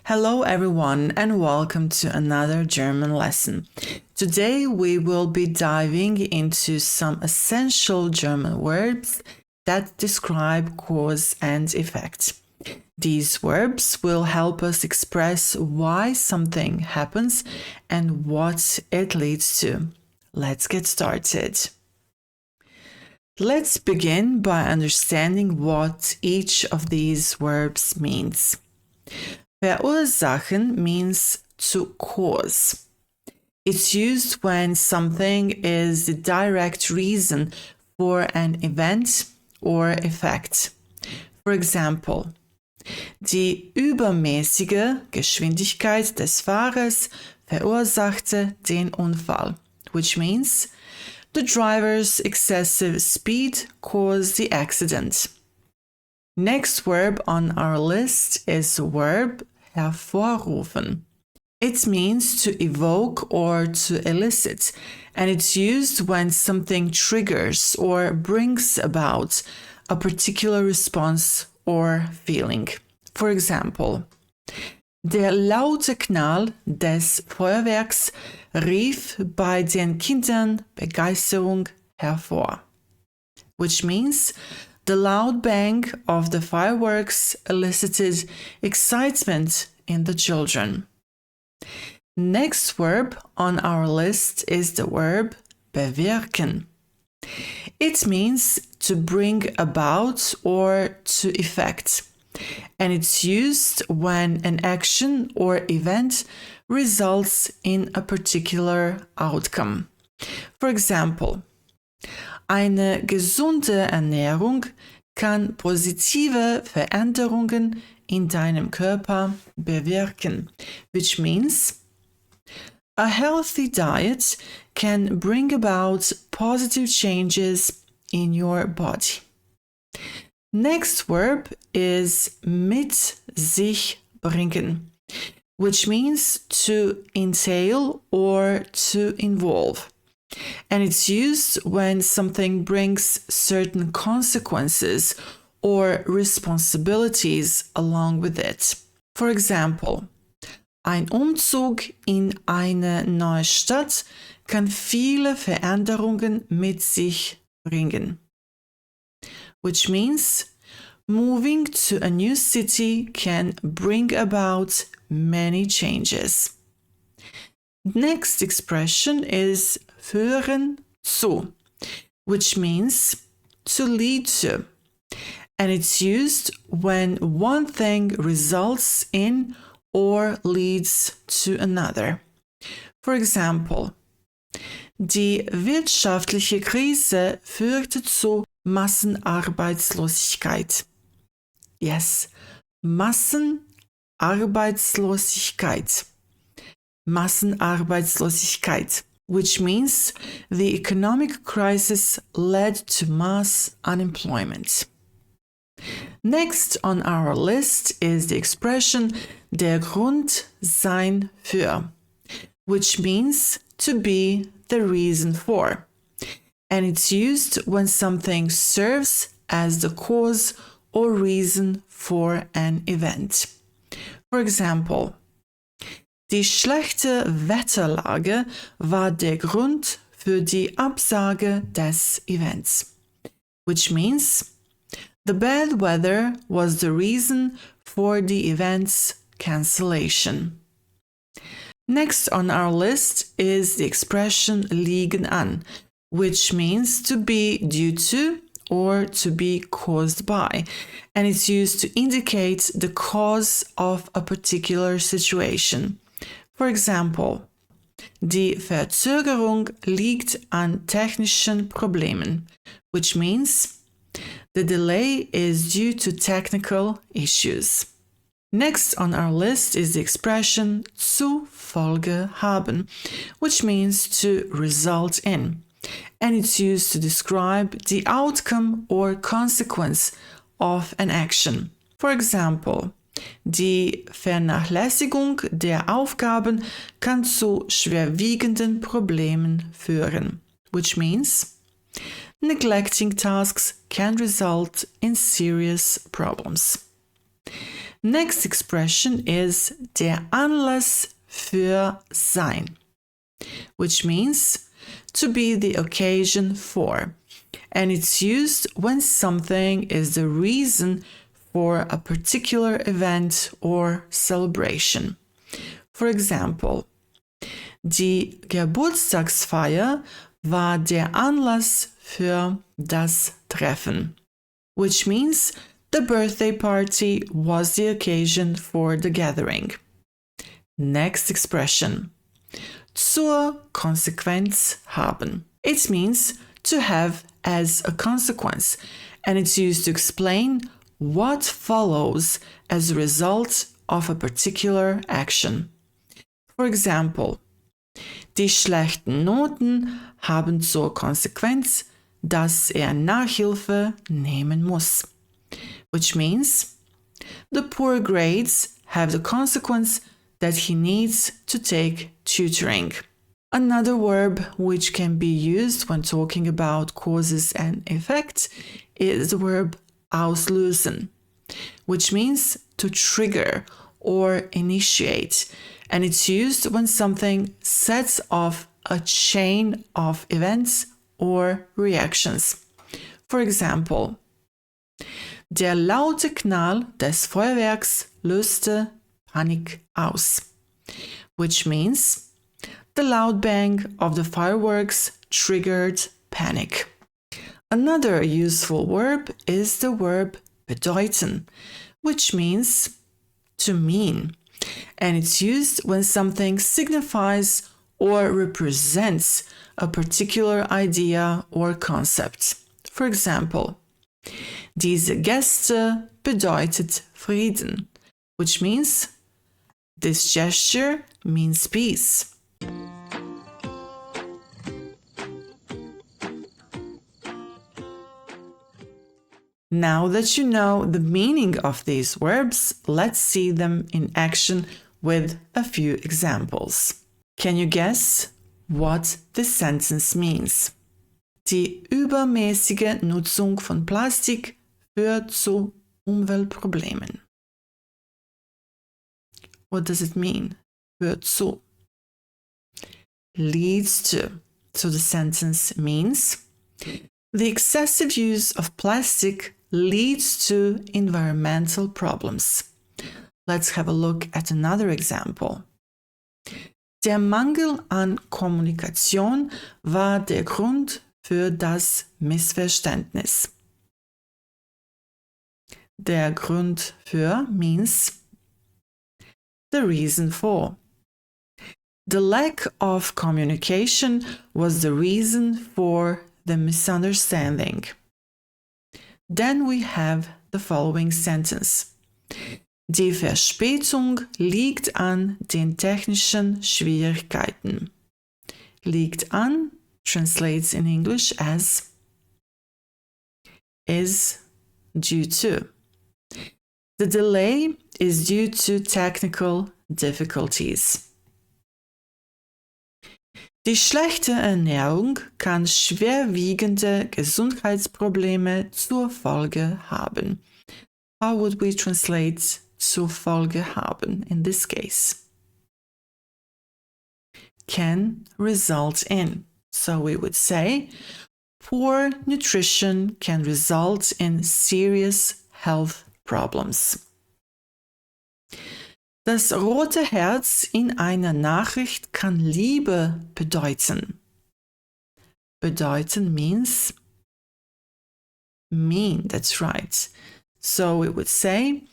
Hello everyone and welcome to another German lesson. Today we will be diving into some essential German verbs that describe cause and effect. These verbs will help us express why something happens and what it leads to. Let's get started. Let's begin by understanding what each of these verbs means. Verursachen means to cause. It's used when something is the direct reason for an event or effect. For example, die übermäßige Geschwindigkeit des Fahrers verursachte den Unfall, which means the driver's excessive speed caused the accident. Next verb on our list is the verb hervorrufen. It means to evoke or to elicit, and it's used when something triggers or brings about a particular response or feeling. For example, der laute Knall des Feuerwerks rief bei den Kindern Begeisterung hervor, which means the loud bang of the fireworks elicited excitement in the children. Next verb on our list is the verb bewirken. It means to bring about or to effect, and it's used when an action or event results in a particular outcome. For example, eine gesunde Ernährung kann positive Veränderungen in deinem Körper bewirken, which means a healthy diet can bring about positive changes in your body. Next verb is mit sich bringen, which means to entail or to involve. And it's used when something brings certain consequences or responsibilities along with it. For example, ein Umzug in eine neue Stadt kann viele Veränderungen mit sich bringen, which means moving to a new city can bring about many changes. Next expression is führen zu, which means to lead to, and it's used when one thing results in or leads to another. For example, die wirtschaftliche Krise führte zu Massenarbeitslosigkeit. Yes, Massenarbeitslosigkeit. Massenarbeitslosigkeit, which means the economic crisis led to mass unemployment. Next on our list is the expression der Grund sein für, which means to be the reason for, and it's used when something serves as the cause or reason for an event. For example, die schlechte Wetterlage war der Grund für die Absage des Events, which means the bad weather was the reason for the event's cancellation. Next on our list is the expression liegen an, which means to be due to or to be caused by, and it's used to indicate the cause of a particular situation. For example, die Verzögerung liegt an technischen Problemen, which means the delay is due to technical issues. Next on our list is the expression zu Folge haben, which means to result in, and it's used to describe the outcome or consequence of an action. For example, die Vernachlässigung der Aufgaben kann zu schwerwiegenden Problemen führen, which means neglecting tasks can result in serious problems. Next expression is der Anlass für sein, which means to be the occasion for. And it's used when something is the reason for a particular event or celebration. For example, die Geburtstagsfeier war der Anlass für das Treffen, which means the birthday party was the occasion for the gathering. Next expression. Zur Konsequenz haben. It means to have as a consequence, and it's used to explain what follows as a result of a particular action. For example, die schlechten Noten haben zur Konsequenz, dass Nachhilfe nehmen muss, which means the poor grades have the consequence that he needs to take tutoring. Another verb which can be used when talking about causes and effects is the verb auslösen, which means to trigger or initiate, and it's used when something sets off a chain of events or reactions. For example, der laute Knall des Feuerwerks löste Panik aus, which means the loud bang of the fireworks triggered panic. Another useful verb is the verb bedeuten, which means to mean, and it's used when something signifies or represents a particular idea or concept. For example, diese Geste bedeutet Frieden, which means this gesture means peace. Now that you know the meaning of these verbs, let's see them in action with a few examples. Can you guess what this sentence means? Die übermäßige Nutzung von Plastik führt zu Umweltproblemen. What does it mean? Führt zu. Leads to. So the sentence means the excessive use of plastic leads to environmental problems. Let's have a look at another example. Der Mangel an Kommunikation war der Grund für das Missverständnis. Der Grund für means the reason for. The lack of communication was the reason for the misunderstanding. Then we have the following sentence. Die Verspätung liegt an den technischen Schwierigkeiten. Liegt an translates in English as is due to. The delay is due to technical difficulties. Die schlechte Ernährung kann schwerwiegende Gesundheitsprobleme zur Folge haben. How would we translate zur Folge haben in this case? Can result in. So we would say, poor nutrition can result in serious health problems. Das rote Herz in einer Nachricht kann Liebe bedeuten. Bedeuten means mean, that's right. So we would say,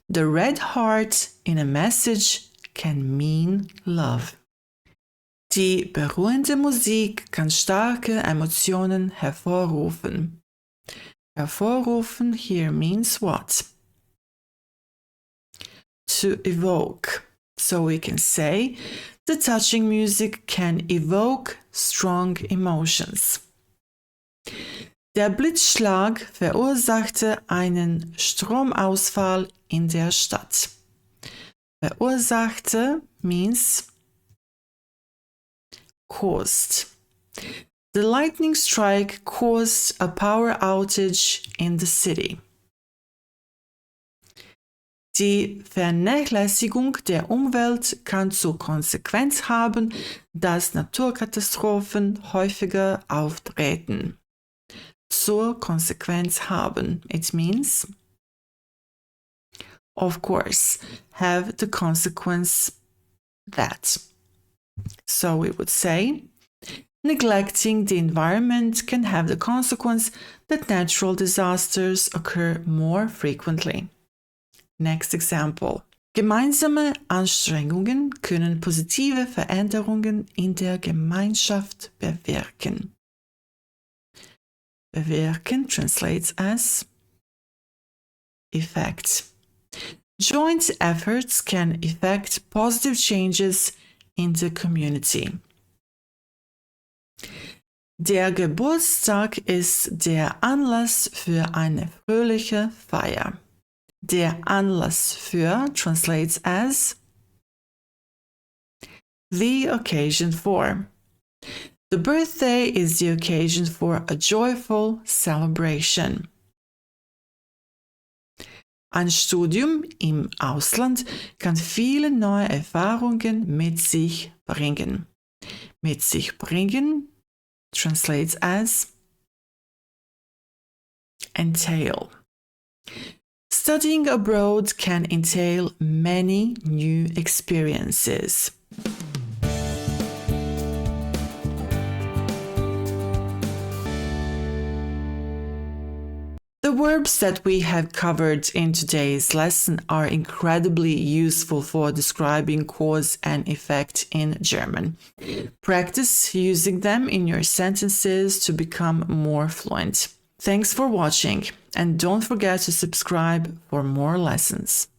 the red heart in a message can mean love. Die beruhigende Musik kann starke Emotionen hervorrufen. Hervorrufen here means what? To evoke. So we can say, the touching music can evoke strong emotions. Der Blitzschlag verursachte einen Stromausfall in der Stadt. Verursachte means caused. The lightning strike caused a power outage in the city. Die Vernachlässigung der Umwelt kann zur Konsequenz haben, dass Naturkatastrophen häufiger auftreten. Zur Konsequenz haben. It means, of course, have the consequence that. So we would say, neglecting the environment can have the consequence that natural disasters occur more frequently. Next example. Gemeinsame Anstrengungen können positive Veränderungen in der Gemeinschaft bewirken. Bewirken translates as effect. Joint efforts can effect positive changes in the community. Der Geburtstag ist der Anlass für eine fröhliche Feier. Der Anlass für translates as the occasion for. The birthday is the occasion for a joyful celebration. Ein Studium im Ausland kann viele neue Erfahrungen mit sich bringen. Mit sich bringen translates as entail. Studying abroad can entail many new experiences. The verbs that we have covered in today's lesson are incredibly useful for describing cause and effect in German. Practice using them in your sentences to become more fluent. Thanks for watching, and don't forget to subscribe for more lessons.